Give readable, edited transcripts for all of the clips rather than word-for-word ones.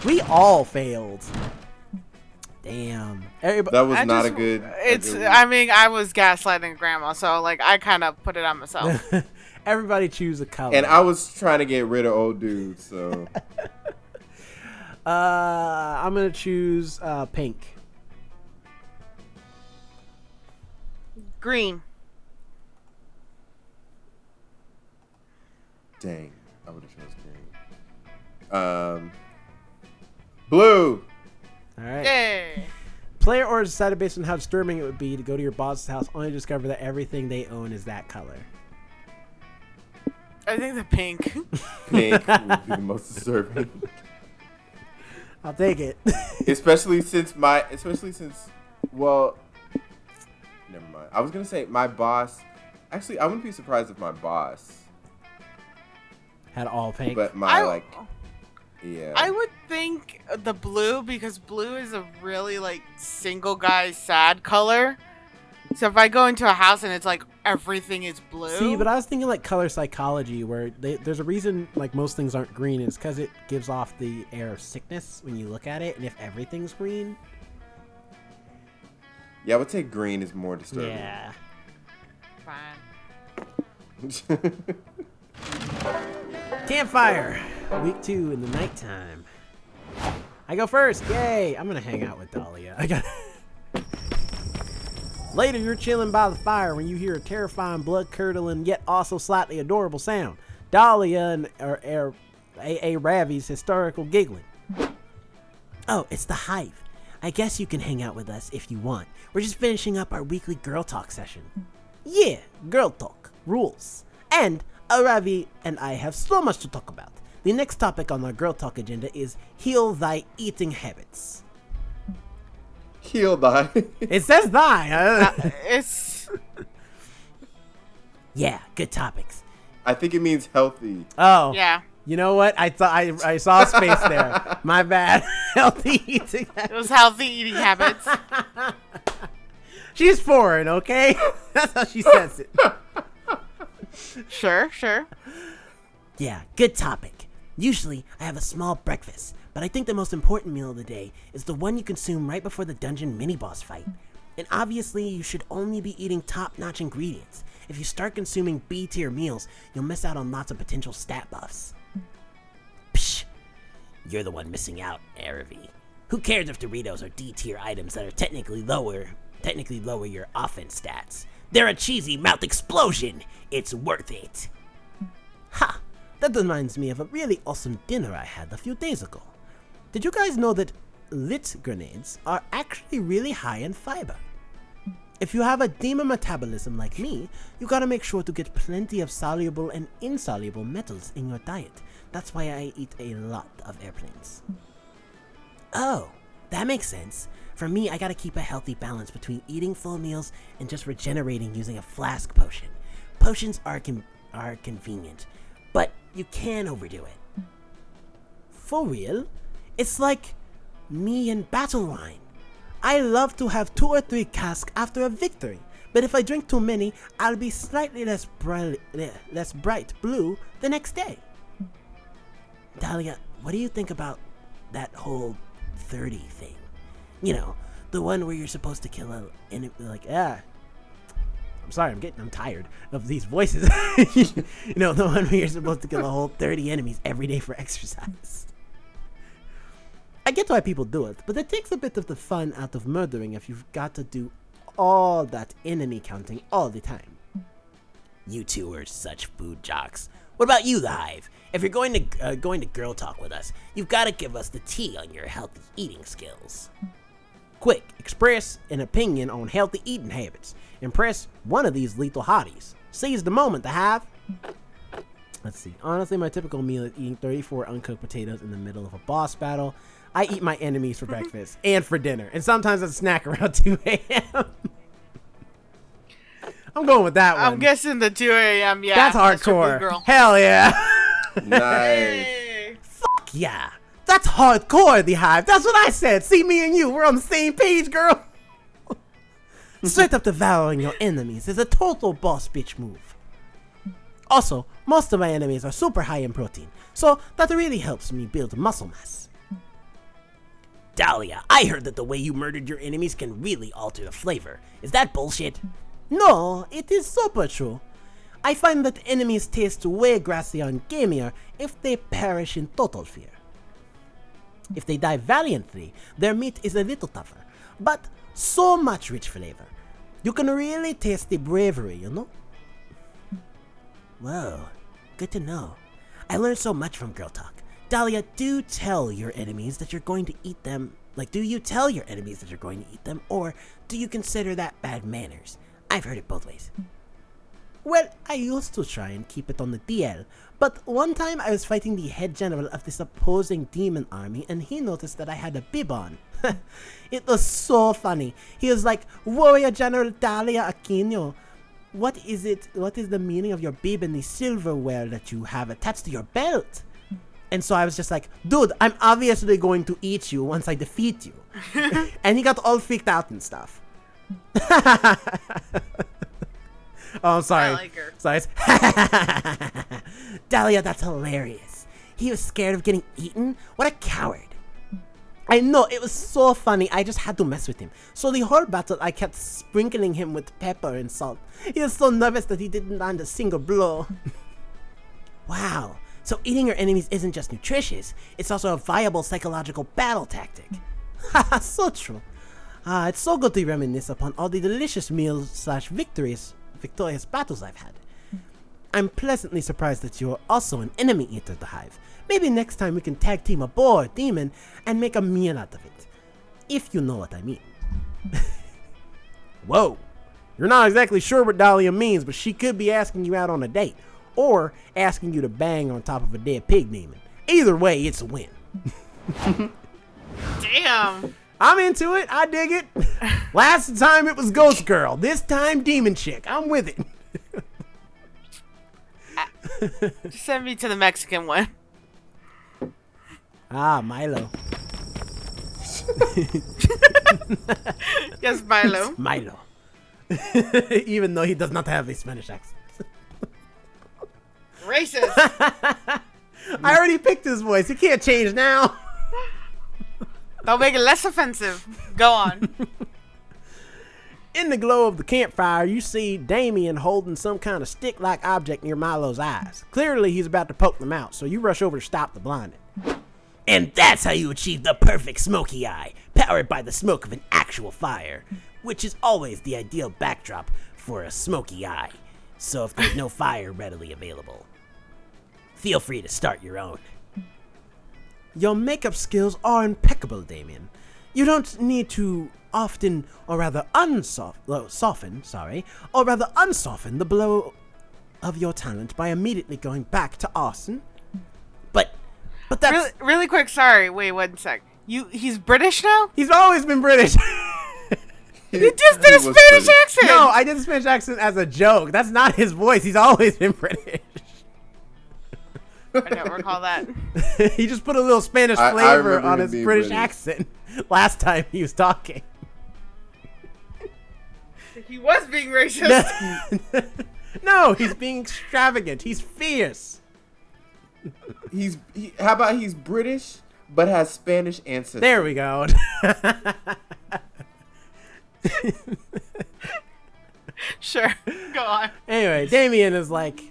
We all failed. Damn. That was not a good. I mean, I was gaslighting Grandma, so like I kind of put it on myself. Everybody choose a color. And I was trying to get rid of old dudes, so. I'm gonna choose pink. Green. Dang, I would have chose green. Blue. All right. Yay. Player orders decided based on how disturbing it would be to go to your boss's house only to discover that everything they own is that color. I think the pink. Pink would be the most disturbing. I'll take it. Especially since, well, never mind. I was going to say my boss, actually, I wouldn't be surprised if my boss had all pink. But yeah. I would think the blue, because blue is a really like single guy sad color. So if I go into a house and it's like everything is blue. See, but I was thinking like color psychology, where there's a reason like most things aren't green. It's because it gives off the air of sickness when you look at it, and if everything's green. Yeah, I would say green is more disturbing. Yeah. Fine. Campfire, week 2 in the nighttime. I go first. Yay! I'm gonna hang out with Dahlia. Later, you're chilling by the fire when you hear a terrifying, blood-curdling, yet also slightly adorable sound. Dahlia and A.A. Ravi's hysterical giggling. Oh, it's the Hive. I guess you can hang out with us if you want. We're just finishing up our weekly girl talk session. Yeah, girl talk. Rules. And Ravi and I have so much to talk about. The next topic on our girl talk agenda is heal thy eating habits. Heal thy. It says thy. It's. Yeah, good topics. I think it means healthy. Oh. Yeah. You know what? I saw a space there. My bad. Healthy eating habits. It was healthy eating habits. She's foreign, okay? That's how she says it. Sure. Yeah, good topic. Usually, I have a small breakfast, but I think the most important meal of the day is the one you consume right before the dungeon mini-boss fight. And obviously, you should only be eating top-notch ingredients. If you start consuming B-tier meals, you'll miss out on lots of potential stat buffs. Psh! You're the one missing out, Aravi. Who cares if Doritos are D-tier items that are technically lower your offense stats? They're a cheesy mouth explosion! It's worth it! Ha! That reminds me of a really awesome dinner I had a few days ago. Did you guys know that lit grenades are actually really high in fiber? If you have a demon metabolism like me, you gotta make sure to get plenty of soluble and insoluble metals in your diet. That's why I eat a lot of airplanes. Oh, that makes sense. For me, I gotta keep a healthy balance between eating full meals and just regenerating using a flask potion. Potions are convenient, but you can overdo it. For real? It's like me and battle wine. I love to have 2 or 3 casks after a victory, but if I drink too many, I'll be slightly less bright blue the next day. Dahlia, what do you think about that whole 30 thing? You know, the one where you're supposed to kill I'm sorry, I'm tired of these voices. You know, the one where you're supposed to kill a whole 30 enemies every day for exercise. I get why people do it, but it takes a bit of the fun out of murdering if you've got to do all that enemy counting all the time. You two are such food jocks. What about you, the Hive? If you're going to girl talk with us, you've got to give us the tea on your healthy eating skills. Quick, express an opinion on healthy eating habits. Impress one of these lethal hotties. Seize the moment, the Hive. Let's see. Honestly, my typical meal is eating 34 uncooked potatoes in the middle of a boss battle. I eat my enemies for breakfast and for dinner, and sometimes I snack around 2 a.m. I'm going with that one. I'm guessing the 2 a.m. Yeah, that's hardcore. Girl. Hell yeah. Nice. Fuck yeah. That's hardcore, the Hive. That's what I said. See, me and you, we're on the same page, girl. Straight up devouring your enemies is a total boss bitch move. Also, most of my enemies are super high in protein, so that really helps me build muscle mass. Dahlia, I heard that the way you murdered your enemies can really alter the flavor. Is that bullshit? No, it is super true. I find that enemies taste way grassier and gamier if they perish in total fear. If they die valiantly, their meat is a little tougher, but so much rich flavor. You can really taste the bravery, you know? Whoa, good to know. I learned so much from Girl Talk. Dahlia, do tell your enemies that you're going to eat them. Like, do you tell your enemies that you're going to eat them, or do you consider that bad manners? I've heard it both ways. Well, I used to try and keep it on the DL, but one time I was fighting the head general of this opposing demon army, and he noticed that I had a bib on. It was so funny. He was like, Warrior General Dahlia Aquino, what is the meaning of your bib and the silverware that you have attached to your belt? And so I was just like, dude, I'm obviously going to eat you once I defeat you. And he got all freaked out and stuff. Oh, I'm sorry. I like her. Sorry. Dahlia, that's hilarious. He was scared of getting eaten? What a coward. I know, it was so funny. I just had to mess with him. So the whole battle, I kept sprinkling him with pepper and salt. He was so nervous that he didn't land a single blow. Wow. So eating your enemies isn't just nutritious, it's also a viable psychological battle tactic. Haha, so true. It's so good to reminisce upon all the delicious meals / victorious battles I've had. I'm pleasantly surprised that you're also an enemy eater of the Hive. Maybe next time we can tag team a boar demon and make a meal out of it. If you know what I mean. Whoa. You're not exactly sure what Dahlia means, but she could be asking you out on a date. Or asking you to bang on top of a dead pig demon. Either way, it's a win. Damn. I'm into it. I dig it. Last time it was Ghost Girl. This time Demon Chick. I'm with it. Just send me to the Mexican one. Ah, Milo. Yes, Milo. Milo. Even though he does not have a Spanish accent. Racist. I already picked his voice. He can't change now. Don't make it less offensive. Go on. In the glow of the campfire, you see Damien holding some kind of stick-like object near Milo's eyes. Clearly, he's about to poke them out, so you rush over to stop the blinding. And that's how you achieve the perfect smoky eye, powered by the smoke of an actual fire, which is always the ideal backdrop for a smoky eye. So if there's no fire readily available, feel free to start your own. Your makeup skills are impeccable, Damien. You don't need to often, or rather unsoften the blow of your talent by immediately going back to arson. But that's... Really quick, sorry. Wait 1 sec. He's British now? He's always been British. You just did a Spanish accent! No, I did a Spanish accent as a joke. That's not his voice. He's always been British. I don't recall that. He just put a little Spanish I flavor remember on him his being British British. accent last time he was talking. He was being racist. No, he's being extravagant. He's fierce. How about he's British but has Spanish ancestry? There we go. Sure. Go on. Anyway, Damien is like,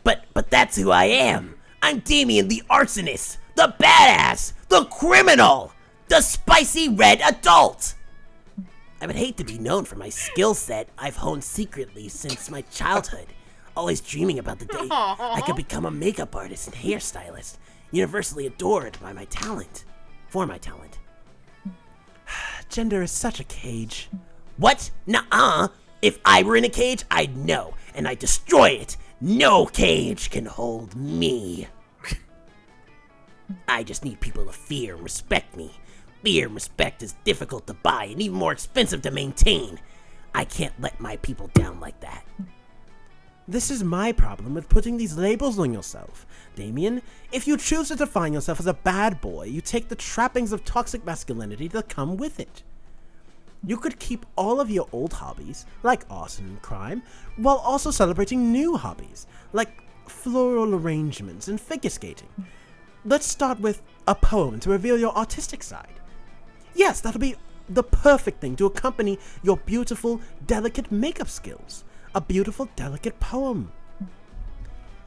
but that's who I am. I'm Damien the arsonist, the badass, the criminal, the spicy red adult. I would hate to be known for my skill set I've honed secretly since my childhood, always dreaming about the day I could become a makeup artist and hairstylist, universally adored by my talent, for my talent. Gender is such a cage. What? Nuh-uh. If I were in a cage, I'd know, and I'd destroy it. No cage can hold me. I just need people to fear and respect me. Fear and respect is difficult to buy and even more expensive to maintain. I can't let my people down like that. This is my problem with putting these labels on yourself, Damien. If you choose to define yourself as a bad boy, you take the trappings of toxic masculinity that come with it. You could keep all of your old hobbies, like arson and crime, while also celebrating new hobbies, like floral arrangements and figure skating. Let's start with a poem to reveal your artistic side. Yes, that'll be the perfect thing to accompany your beautiful, delicate makeup skills. A beautiful, delicate poem.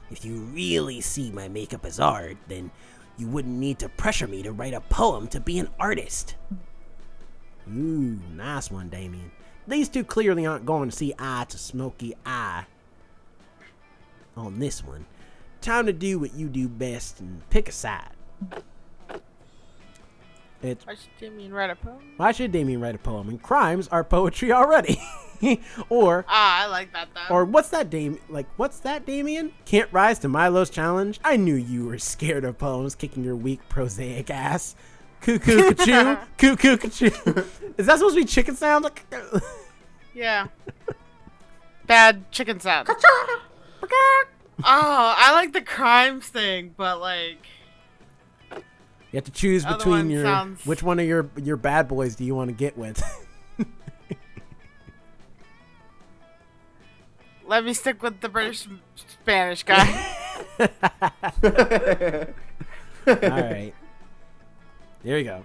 If you really see my makeup as art, then you wouldn't need to pressure me to write a poem to be an artist. Ooh, nice one, Damien. These two clearly aren't going to see eye to smoky eye on this one. Time to do what you do best and pick a side. Why should Damien write a poem? Why should Damien write a poem? And crimes are poetry already. Or I like that though. Or what's that, Damien? Can't rise to Milo's challenge? I knew you were scared of poems kicking your weak prosaic ass. Cuckoo ka-choo, cuckoo ka-choo. Is that supposed to be chicken sound? Yeah. Bad chicken sound. Oh, I like the crimes thing, but like You have to choose other between one sounds- which one of your bad boys do you want to get with? let me stick with the British Spanish guy. All right. There you go.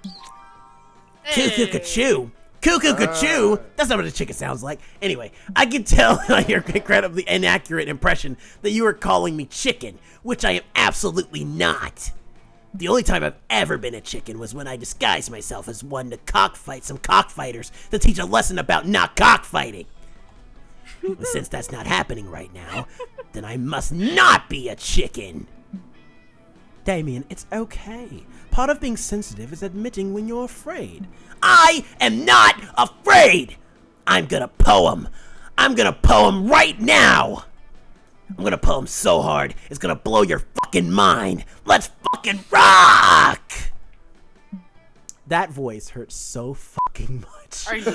Cuckoo ka-choo. Cuckoo ka-choo. That's not what a chicken sounds like. Anyway, I can tell by your incredibly inaccurate impression that you are calling me chicken, which I am absolutely not. The only time I've ever been a chicken was when I disguised myself as one to cockfight some cockfighters to teach a lesson about not cockfighting. But since that's not happening right now, then I must not be a chicken. Damien, it's okay. Part of being sensitive is admitting when you're afraid. I am not afraid! I'm gonna poem. I'm gonna poem right now! I'm gonna poem so hard, it's gonna blow your fucking mind. Let's fucking rock! That voice hurts so fucking much. Are you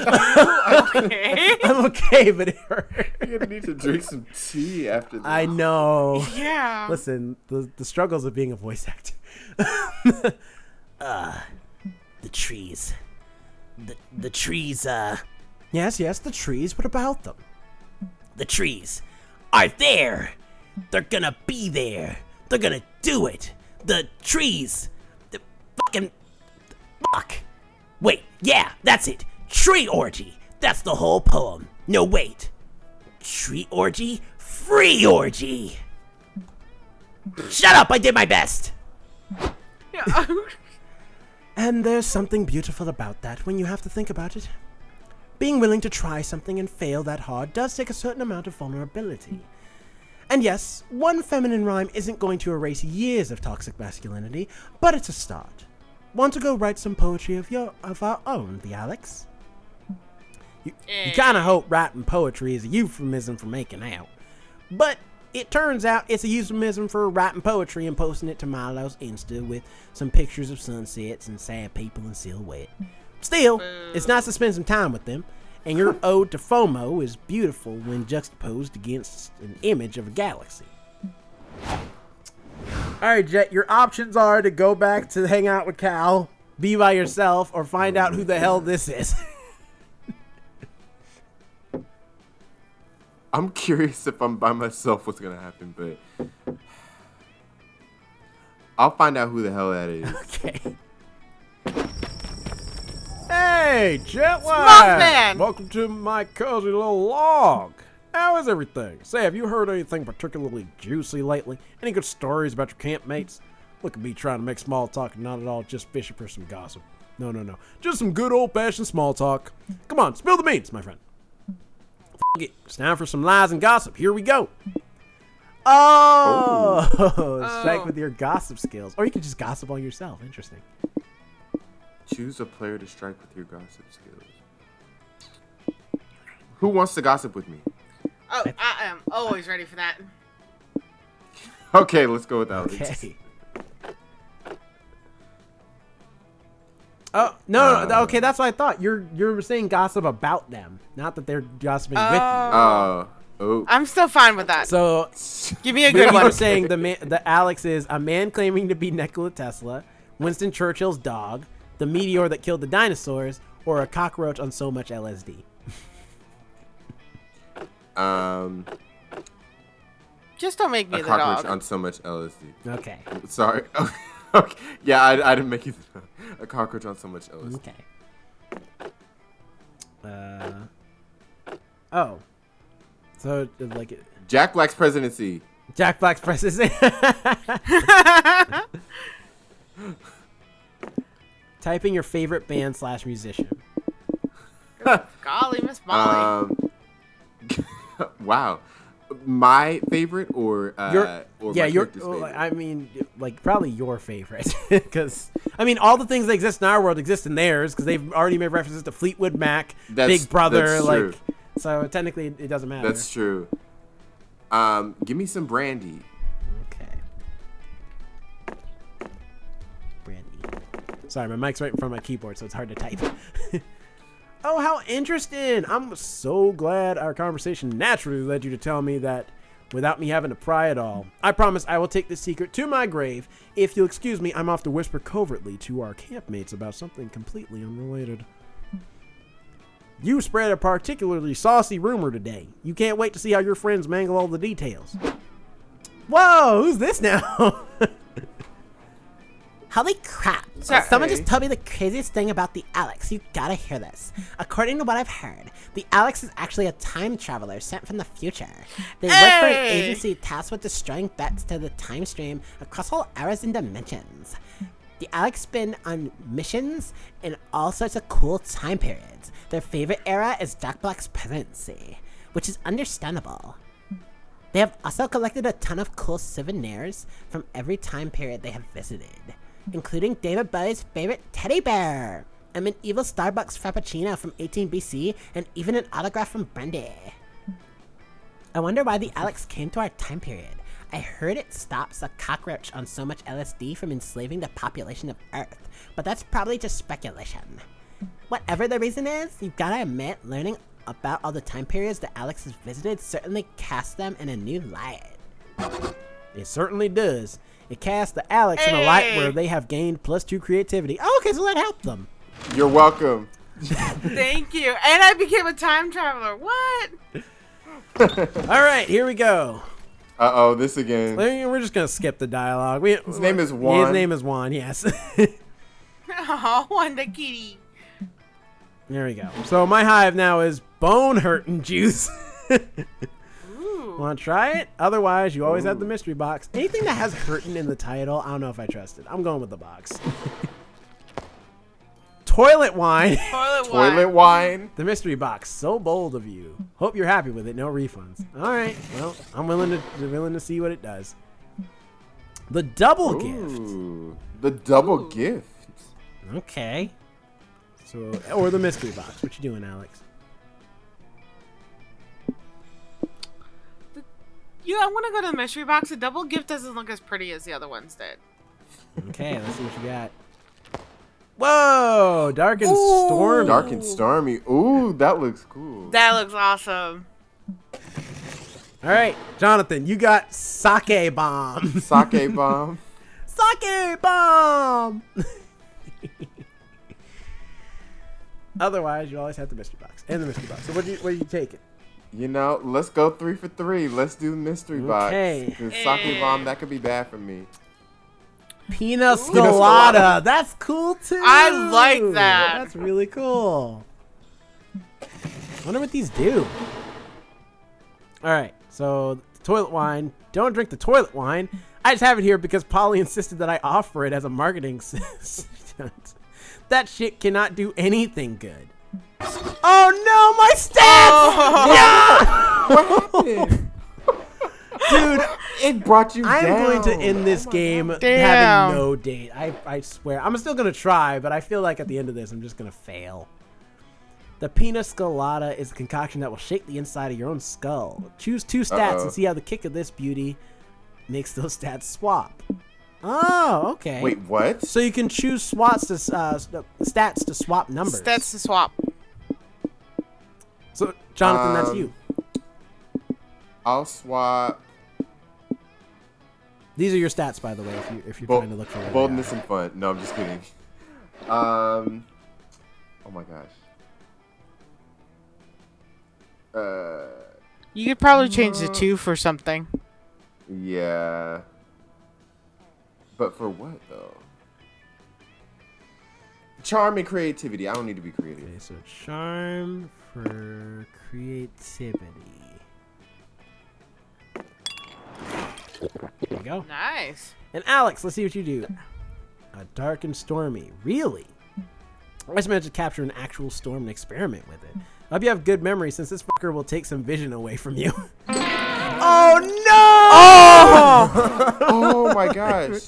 okay? I'm okay, but it hurts. You're gonna need to drink some tea after this. I know. Yeah. Listen, the struggles of being a voice actor. The trees. The trees, Yes, the trees. What about them? The trees are there. They're gonna be there. They're gonna do it. The trees. The fucking... Fuck. Wait, yeah, that's it. Tree orgy. That's the whole poem. No, wait. Tree orgy? Free orgy. Shut up, I did my best. Yeah. And there's something beautiful about that when you have to think about it. Being willing to try something and fail that hard does take a certain amount of vulnerability. And yes, one feminine rhyme isn't going to erase years of toxic masculinity, but it's a start. Want to go write some poetry of our own, the Alex? You kind of hope writing poetry is a euphemism for making out. But it turns out it's a euphemism for writing poetry and posting it to Milo's Insta with some pictures of sunsets and sad people in silhouette. Still, it's nice to spend some time with them, and your ode to FOMO is beautiful when juxtaposed against an image of a galaxy. Alright, Jet, your options are to go back to hang out with Cal, be by yourself, or find out who the hell this is. I'm curious if I'm by myself what's gonna happen, but I'll find out who the hell that is. Okay. Hey, Jet Mothman! Welcome to my cozy little log. How is everything? Say, have you heard anything particularly juicy lately? Any good stories about your campmates? Look at me trying to make small talk and not at all just fishing for some gossip. No. Just some good old-fashioned small talk. Come on, spill the beans, my friend. F*** it. It's time for some lies and gossip. Here we go. Oh, strike with your gossip skills. Or you can just gossip on yourself. Interesting. Choose a player to strike with your gossip skills. Who wants to gossip with me? Oh, I am always ready for that. Okay, let's go with Alex. Okay. Oh, no, okay, that's what I thought. You're saying gossip about them, not that they're gossiping with you. Oh. I'm still fine with that. So, Give me a we good one. were saying the Alex is a man claiming to be Nikola Tesla, Winston Churchill's dog, the meteor that killed the dinosaurs, or a cockroach on so much LSD. Just don't make me A the cockroach dog. on so much LSD. Okay. Sorry. Okay. Yeah, I didn't make you a cockroach on so much LSD. Okay. Oh. So, like, Jack Black's presidency. Jack Black's presidency. Typing your favorite band / musician. Golly, Miss Molly. Wow. My favorite or my character's favorite? I mean, like, probably your favorite. Because, I mean, all the things that exist in our world exist in theirs because they've already made references to Fleetwood Mac, Big Brother. That's like, true. So, technically, it doesn't matter. That's true. Give me some brandy. Okay. Brandy. Sorry, my mic's right in front of my keyboard, so it's hard to type. Oh, how interesting! I'm so glad our conversation naturally led you to tell me that without me having to pry at all. I promise I will take this secret to my grave. If you'll excuse me, I'm off to whisper covertly to our campmates about something completely unrelated. You spread a particularly saucy rumor today. You can't wait to see how your friends mangle all the details. Whoa, who's this now? Holy crap. Sorry. Someone just told me the craziest thing about the Alex. You gotta hear this. According to what I've heard, the Alex is actually a time traveler sent from the future. They work for an agency tasked with destroying threats to the time stream across all eras and dimensions. The Alex been on missions in all sorts of cool time periods. Their favorite era is Jack Black's presidency, which is understandable. They have also collected a ton of cool souvenirs from every time period they have visited, including David Bowie's favorite teddy bear, a medieval Starbucks Frappuccino from 18 BC, and even an autograph from Brandy. I wonder why the Alex came to our time period. I heard it stops a cockroach on so much LSD from enslaving the population of Earth, but that's probably just speculation. Whatever the reason is, you've gotta admit, learning about all the time periods that Alex has visited certainly casts them in a new light. It certainly does. It casts the Alex in a light where they have gained +2 creativity. Oh, okay, so that helped them. You're welcome. Thank you. And I became a time traveler. What? All right, here we go. Uh-oh, this again. We're just going to skip the dialogue. His name is Juan. His name is Juan, yes. Oh, Wanda Kitty. There we go. So my hive now is bone hurting juice. Want to try it? Otherwise, you always have the mystery box. Anything that has hurting in the title, I don't know if I trust it. I'm going with the box. Toilet wine. Toilet wine. The mystery box. So bold of you. Hope you're happy with it. No refunds. All right. Well, I'm willing to see what it does. The double gift. The double gift. Okay. So, or the mystery box. What you doing, Alex? I'm gonna go to the mystery box. The double gift doesn't look as pretty as the other ones did. Okay, let's see what you got. Whoa! Dark and stormy. Dark and stormy. Ooh, that looks cool. That looks awesome. All right, Jonathan, you got sake bomb. Sake bomb. Sake bomb. Otherwise, you always have the mystery box and the mystery box. So what do you take it? You know, let's go 3 for 3. Let's do mystery box. Okay. Because sake bomb, that could be bad for me. Pina Colada. That's cool too. I like that. That's really cool. Wonder what these do. All right, so toilet wine. Don't drink the toilet wine. I just have it here because Polly insisted that I offer it as a marketing stunt. That shit cannot do anything good. Oh no, my stats! What happened? Dude, it brought you I'm down. going to end this game having no date. I swear. I'm still going to try, but I feel like at the end of this, I'm just going to fail. The Pina Colada is a concoction that will shake the inside of your own skull. Choose 2 stats and see how the kick of this beauty makes those stats swap. Oh, okay. Wait, what? So you can choose stats to swap numbers. Stats to swap. So, Jonathan, that's you. I'll swap These are your stats, by the way, if you're trying to look for them. boldness and fun. No, I'm just kidding. Oh my gosh. You could probably change the 2 for something. Yeah. But for what though? Charm and creativity. I don't need to be creative. Okay, so charm for creativity. There you go. Nice. And Alex, let's see what you do. A dark and stormy. Really? I just managed to capture an actual storm and experiment with it. I hope you have good memory since this fucker will take some vision away from you. Oh no! Oh my gosh.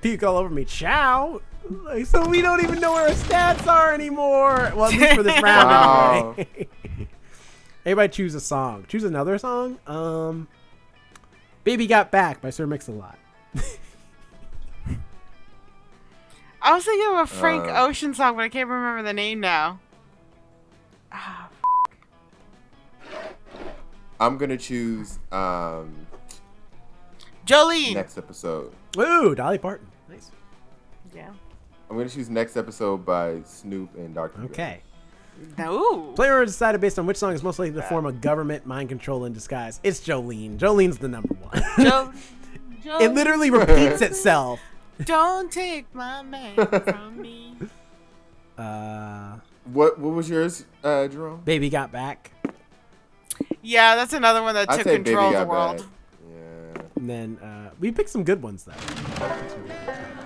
Puke all over me. Ciao. Like, so we don't even know where our stats are anymore. Well, at least for this round. Wow. Anyway. Everybody choose a song. Choose another song. Baby Got Back by Sir Mix-a-Lot. I was thinking of a Frank Ocean song, but I can't remember the name now. Ah, I'm gonna choose Jolene. next episode. Ooh, Dolly Parton. Nice. Yeah. I'm gonna choose next episode by Snoop and Dr. Dre. Okay. No. Player is decided based on which song is most likely to form a government mind control in disguise. It's Jolene. Jolene's the number one. It literally repeats itself. Don't take my man from me. What was yours, Jerome? Baby Got Back. Yeah, that's another one that I'd took say control Baby of the Got world. Back. Yeah. And then we picked some good ones though.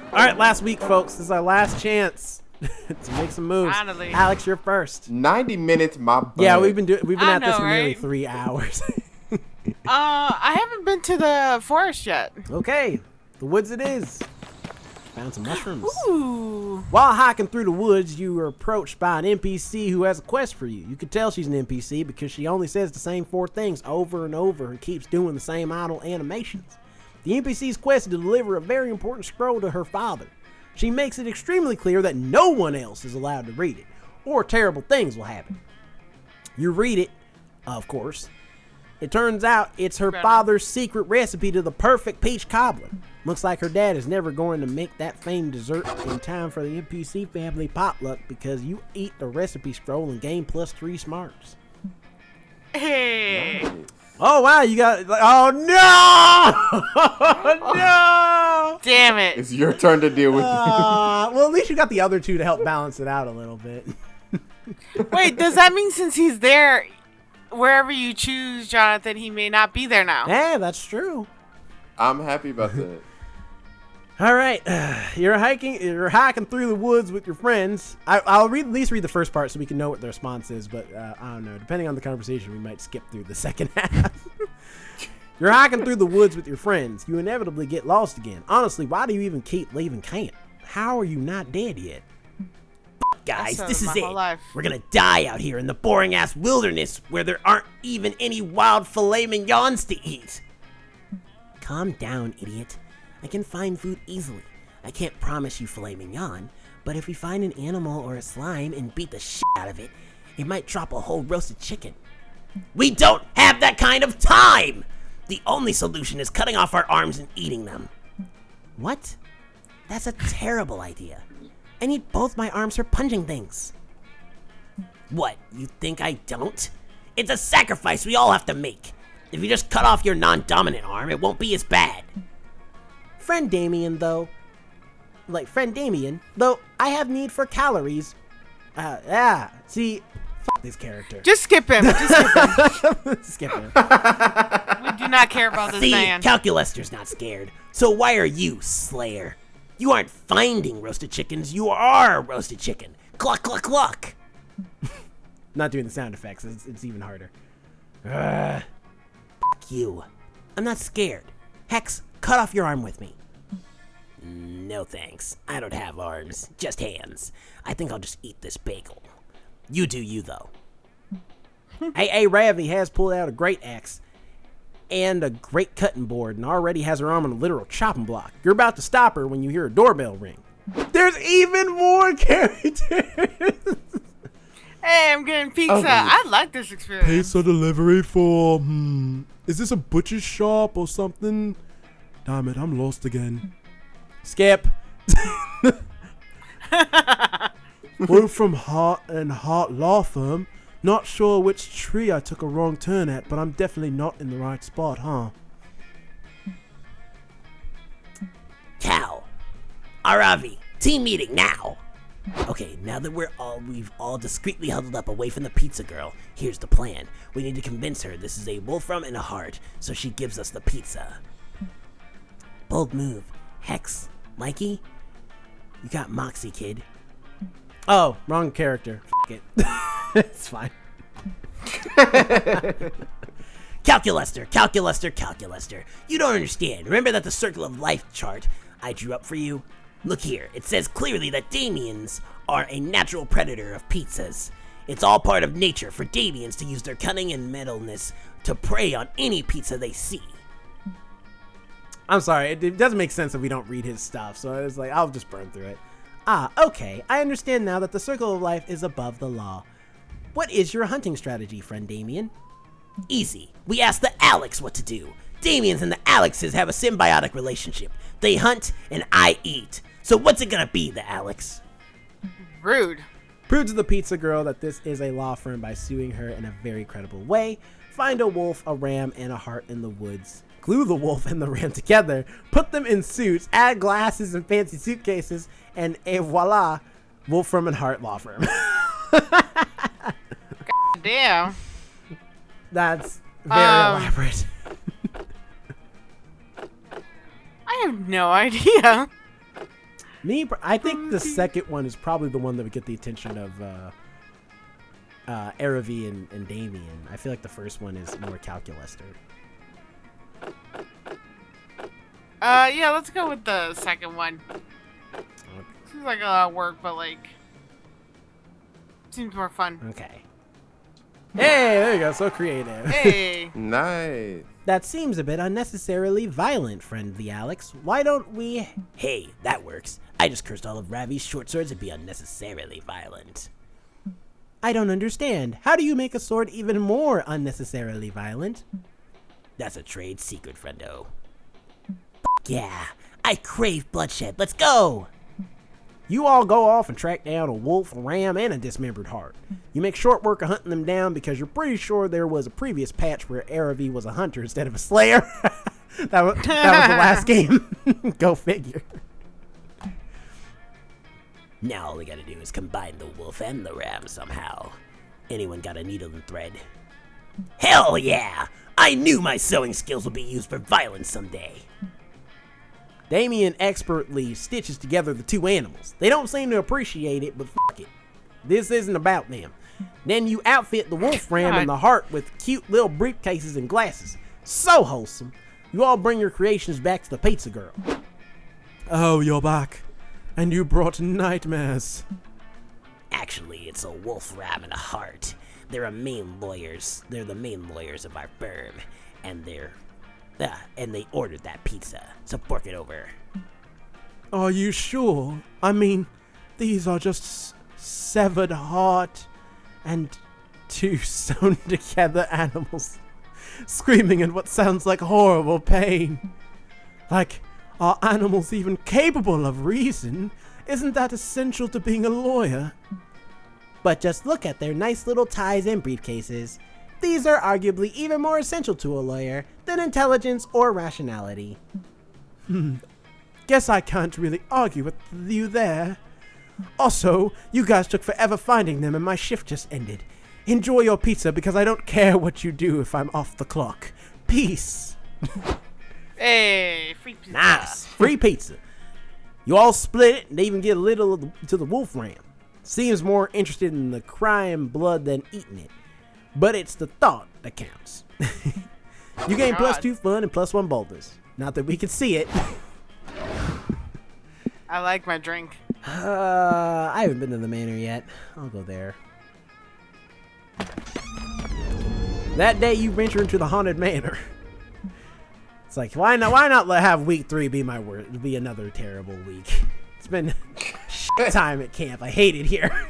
All right, last week, folks. This is our last chance to make some moves. Finally. Alex, you're first. 90 minutes, my butt. Yeah, we've been I at this know, for nearly right? 3 hours. I haven't been to the forest yet. Okay, the woods it is. Found some mushrooms. Ooh. While hiking through the woods, you are approached by an NPC who has a quest for you. You can tell she's an NPC because she only says the same 4 things over and over and keeps doing the same idle animations. The NPC's quest is to deliver a very important scroll to her father. She makes it extremely clear that no one else is allowed to read it, or terrible things will happen. You read it, of course. It turns out it's her father's secret recipe to the perfect peach cobbler. Looks like her dad is never going to make that famed dessert in time for the NPC family potluck because you eat the recipe scroll and gain +3 smarts. Hey. Nice. Oh wow, you got oh no! No! Damn it. It's your turn to deal with Well, at least you got the other 2 to help balance it out a little bit. Wait, does that mean since he's there, wherever you choose, Jonathan, he may not be there now? Hey, that's true. I'm happy about that. All right, you're hiking through the woods with your friends. I'll at least read the first part so we can know what the response is, but I don't know. Depending on the conversation, we might skip through the second half. You're hiking through the woods with your friends. You inevitably get lost again. Honestly, why do you even keep leaving camp? How are you not dead yet? Guys, That's this is my it. whole life. We're gonna die out here in the boring ass wilderness where there aren't even any wild filet mignons to eat. Calm down, idiot. I can find food easily. I can't promise you filet mignon, but if we find an animal or a slime and beat the shit out of it, it might drop a whole roasted chicken. We don't have that kind of time! The only solution is cutting off our arms and eating them. What? That's a terrible idea. I need both my arms for punching things. What, you think I don't? It's a sacrifice we all have to make. If you just cut off your non-dominant arm, it won't be as bad. Friend Damien, though, I have need for calories. See, fuck this character. Just skip him. Just skip him. Skip it. We do not care about this See, man. Calculester's not scared. So why are you, Slayer? You aren't finding roasted chickens, you are roasted chicken. Cluck, cluck, cluck. Not doing the sound effects. It's even harder. Fuck you. I'm not scared. Hex, cut off your arm with me. No thanks. I don't have arms, just hands. I think I'll just eat this bagel. You do you, though. AA Ravi has pulled out a great axe and a great cutting board and already has her arm on a literal chopping block. You're about to stop her when you hear a doorbell ring. There's even more characters. Hey, I'm getting pizza. Okay. I like this experience. Pizza delivery for, is this a butcher's shop or something? Damn it, I'm lost again. Skip. We're from Hart and Hart Law Firm. Not sure which tree I took a wrong turn at, but I'm definitely not in the right spot, huh? Cal. Aravi, team meeting now. Okay, now that we've all discreetly huddled up away from the pizza girl, here's the plan. We need to convince her this is a wolfram and a heart, so she gives us the pizza. Bold move. Hex, Mikey, you got Moxie, kid. Oh, wrong character. F it. It's fine. Calculaster. You don't understand. Remember that the circle of life chart I drew up for you? Look here. It says clearly that Damians are a natural predator of pizzas. It's all part of nature for Damians to use their cunning and metalness to prey on any pizza they see. I'm sorry, it doesn't make sense if we don't read his stuff, so it's like, I'll just burn through it. Ah, okay, I understand now that the circle of life is above the law. What is your hunting strategy, friend Damien? Easy. We ask the Alex what to do. Damians and the Alexes have a symbiotic relationship. They hunt and I eat. So what's it gonna be, the Alex? Rude. Prove to the pizza girl that this is a law firm by suing her in a very credible way. Find a wolf, a ram, and a heart in the woods. Glue the wolf and the ram together, put them in suits, add glasses and fancy suitcases, and voila, wolfram and heart law firm. Damn. That's very elaborate. I have no idea. I think the second one is probably the one that would get the attention of Aravi and Damien. I feel like the first one is more calculaster. Yeah, let's go with the second one. Seems like a lot of work, but like, seems more fun. Okay. Hey, there you go. So creative. Hey. Nice. That seems a bit unnecessarily violent, friendly Alex. Why don't we... Hey, that works. I just cursed all of Ravi's short swords to be unnecessarily violent. I don't understand. How do you make a sword even more unnecessarily violent? That's a trade secret, friendo. Yeah, I crave bloodshed. Let's go! You all go off and track down a wolf, a ram, and a dismembered heart. You make short work of hunting them down because you're pretty sure there was a previous patch where Aravi was a hunter instead of a slayer. that was the last game. Go figure. Now all we gotta do is combine the wolf and the ram somehow. Anyone got a needle and thread? Hell yeah! I knew my sewing skills would be used for violence someday. Damien expertly stitches together the two animals. They don't seem to appreciate it, but fuck it. This isn't about them. Then you outfit the wolf ram and the heart with cute little briefcases and glasses. So wholesome. You all bring your creations back to the pizza girl. Oh, you're back. And you brought nightmares. Actually, it's a wolf ram and a heart. They're the main lawyers of our firm, and they ordered that pizza, so fork it over. Are you sure? I mean, these are just severed heart and two sewn together animals screaming in what sounds like horrible pain. Like, are animals even capable of reason? Isn't that essential to being a lawyer? But just look at their nice little ties and briefcases. These are arguably even more essential to a lawyer than intelligence or rationality. Guess I can't really argue with you there. Also, you guys took forever finding them and my shift just ended. Enjoy your pizza because I don't care what you do if I'm off the clock. Peace. Hey, free pizza. Nice. Free pizza. You all split it and they even get a little to the wolf ram. Seems more interested in the crying blood than eating it. But it's the thought that counts. You gain +2 fun and +1 boldness. Not that we can see it. I like my drink. I haven't been to the manor yet. I'll go there. That day you venture into the haunted manor. It's like, why not have week 3 be another terrible week? It's been shit time at camp. I hate it here.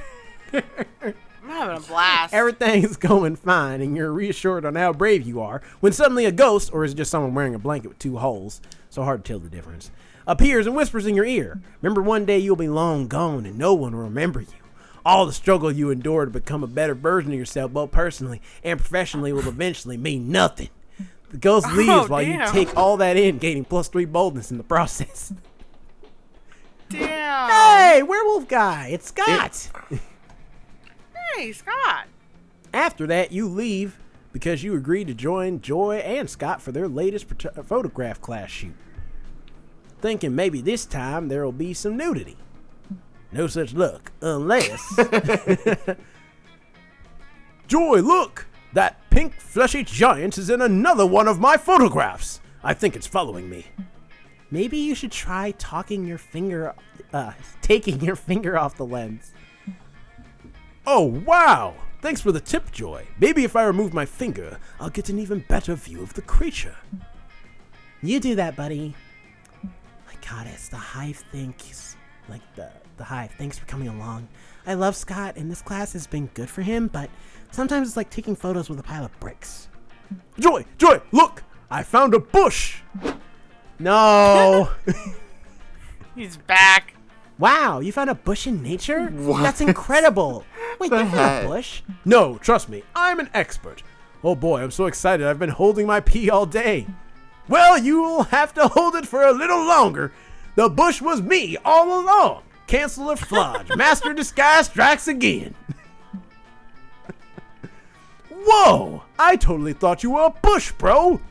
I'm having a blast. Everything's going fine, and you're reassured on how brave you are, when suddenly a ghost, or is it just someone wearing a blanket with 2 holes, so hard to tell the difference, appears and whispers in your ear. Remember, one day you'll be long gone, and no one will remember you. All the struggle you endure to become a better version of yourself, both personally and professionally, will eventually mean nothing. The ghost leaves while you take all that in, gaining +3 boldness in the process. Damn. Hey, werewolf guy, it's Scott. Hey, Scott. After that, you leave because you agreed to join Joy and Scott for their latest photograph class shoot. Thinking maybe this time there'll be some nudity. No such luck, unless... Joy, look! That pink fleshy giant is in another one of my photographs. I think it's following me. Maybe you should try taking your finger off the lens. Oh, wow! Thanks for the tip, Joy. Maybe if I remove my finger, I'll get an even better view of the creature. You do that, buddy. My goddess, the Hive thinks, like the Hive, thanks for coming along. I love Scott, and this class has been good for him, but sometimes it's like taking photos with a pile of bricks. Joy, look! I found a bush! No! He's back. Wow, you found a bush in nature? What? That's incredible. Wait, The you found a heck? bush? No, trust me, I'm an expert. Oh boy, I'm so excited. I've been holding my pee all day. Well, you'll have to hold it for a little longer. The bush was me all along. Chancellor Flodge, Master Disguise strikes again. Whoa! I totally thought you were a bush, bro.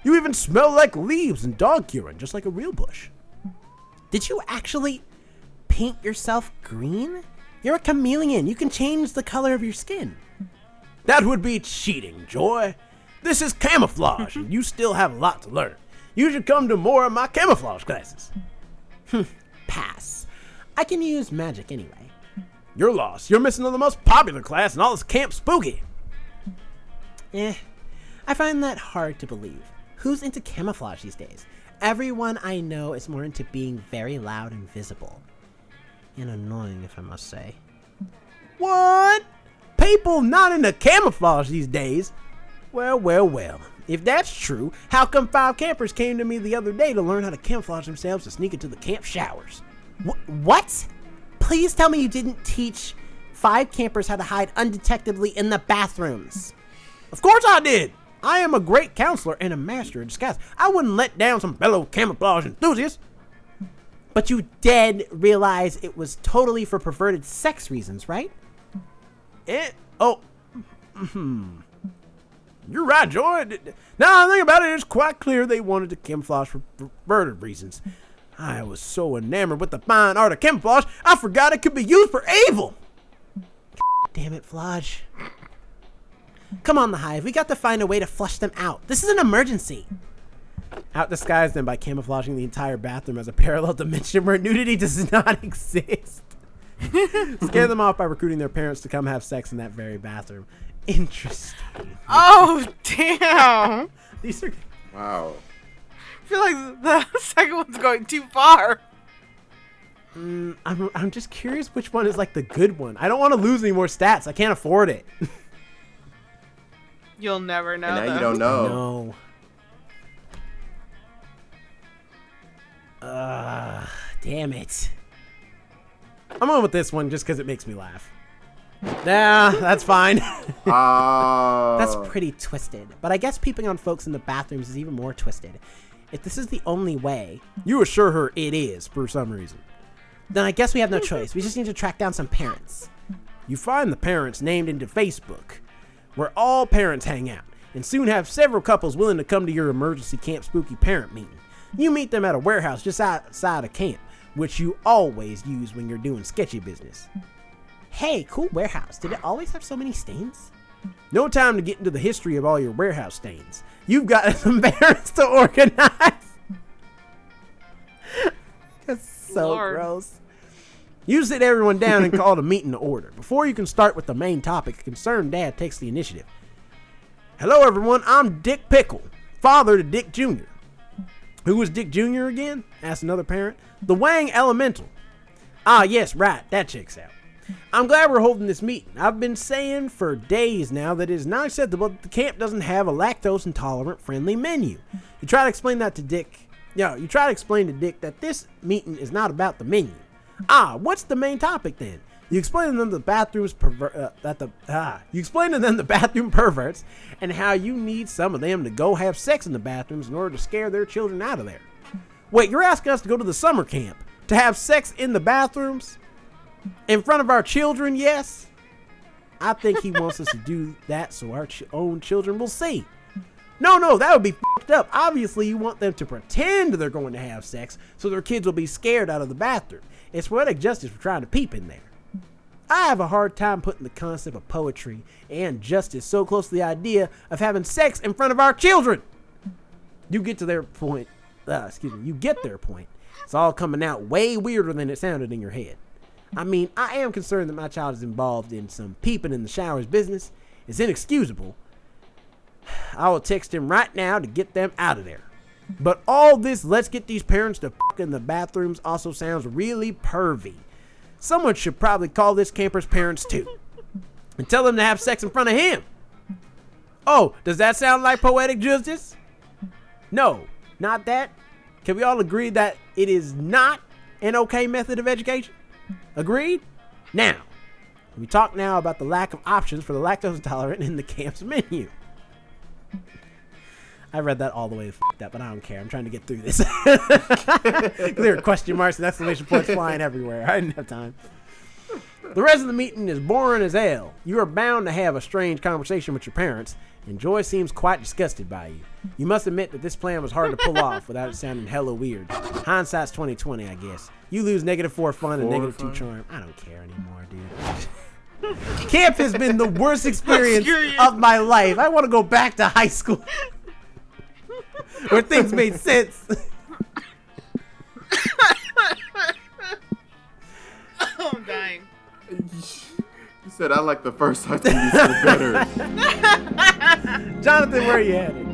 You even smell like leaves and dog urine, just like a real bush. Did you actually paint yourself green? You're a chameleon. You can change the color of your skin. That would be cheating, Joy. This is camouflage, and you still have a lot to learn. You should come to more of my camouflage classes. Pass. I can use magic anyway. You're lost. You're missing the most popular class in all this Camp Spooky. I find that hard to believe. Who's into camouflage these days? Everyone I know is more into being very loud and visible. And annoying, if I must say. What? People not into camouflage these days? Well. If that's true, how come 5 campers came to me the other day to learn how to camouflage themselves to sneak into the camp showers? What? Please tell me you didn't teach 5 campers how to hide undetectably in the bathrooms. Of course I did. I am a great counselor and a master of disguise. I wouldn't let down some fellow camouflage enthusiasts. But you did realize it was totally for perverted sex reasons, right? You're right, Joy. Now I think about it, it's quite clear they wanted to camouflage for perverted reasons. I was so enamored with the fine art of camouflage, I forgot it could be used for evil. Damn it, Flodge. Come on, the Hive. We got to find a way to flush them out. This is an emergency. Outdisguise them by camouflaging the entire bathroom as a parallel dimension where nudity does not exist. Scare them off by recruiting their parents to come have sex in that very bathroom. Interesting. Oh, damn. These are... Wow. I feel like the second one's going too far. I'm just curious which one is like the good one. I don't want to lose any more stats. I can't afford it. You'll never know. And now though. you don't know. No. Damn it. I'm on with this one just because it makes me laugh. Nah, that's fine. That's pretty twisted. But I guess peeping on folks in the bathrooms is even more twisted. If this is the only way, You assure her it is for some reason. then I guess we have no choice. We just need to track down some parents. You find the parents named into Facebook, where all parents hang out, and soon have several couples willing to come to your emergency Camp Spooky parent meeting. You meet them at a warehouse just outside of camp, which you always use when you're doing sketchy business. Hey, cool warehouse. Did it always have so many stains? No time to get into the history of all your warehouse stains. You've got some parents to organize. That's so Lord. gross. You sit everyone down and call the meeting to order. Before you can start with the main topic, a concerned dad takes the initiative. Hello, everyone. I'm Dick Pickle, father to Dick Jr. Who was Dick Jr. again? Asked another parent. The Wang Elemental. Ah, yes, right. That checks out. I'm glad we're holding this meeting. I've been saying for days now that it is not acceptable that the camp doesn't have a lactose intolerant friendly menu. You try to explain that to Dick. You try to explain to Dick that this meeting is not about the menu. Ah, what's the main topic then? You explain to them the you explain to them the bathroom perverts and how you need some of them to go have sex in the bathrooms in order to scare their children out of there. Wait, you're asking us to go to the summer camp? To have sex in the bathrooms? In front of our children, yes. I think he wants us to do that so our own children will see. No, that would be fucked up. Obviously, you want them to pretend they're going to have sex so their kids will be scared out of the bathroom. It's poetic justice for trying to peep in there. I have a hard time putting the concept of poetry and justice so close to the idea of having sex in front of our children. You get their point. It's all coming out way weirder than it sounded in your head. I mean, I am concerned that my child is involved in some peeping in the showers business. It's inexcusable. I will text him right now to get them out of there. But all this let's get these parents to fuck in the bathrooms also sounds really pervy. Someone should probably call this camper's parents too and tell them to have sex in front of him. Oh, does that sound like poetic justice? No, not that. Can we all agree that it is not an okay method of education? Agreed? Now, we talk now about the lack of options for the lactose intolerant in the camp's menu. I read that all the way to up, but I don't care. I'm trying to get through this. There are question marks and exclamation points flying everywhere. I didn't have time. The rest of the meeting is boring as hell. You are bound to have a strange conversation with your parents, and Joy seems quite disgusted by you. You must admit that this plan was hard to pull off without it sounding hella weird. Hindsight's 20/20, I guess. You lose -4 fun and -2 charm. I don't care anymore, dude. Camp has been the worst experience of my life. I want to go back to high school where things made sense. Oh, I'm dying. You said I like the first high school better. Jonathan, where are you headed?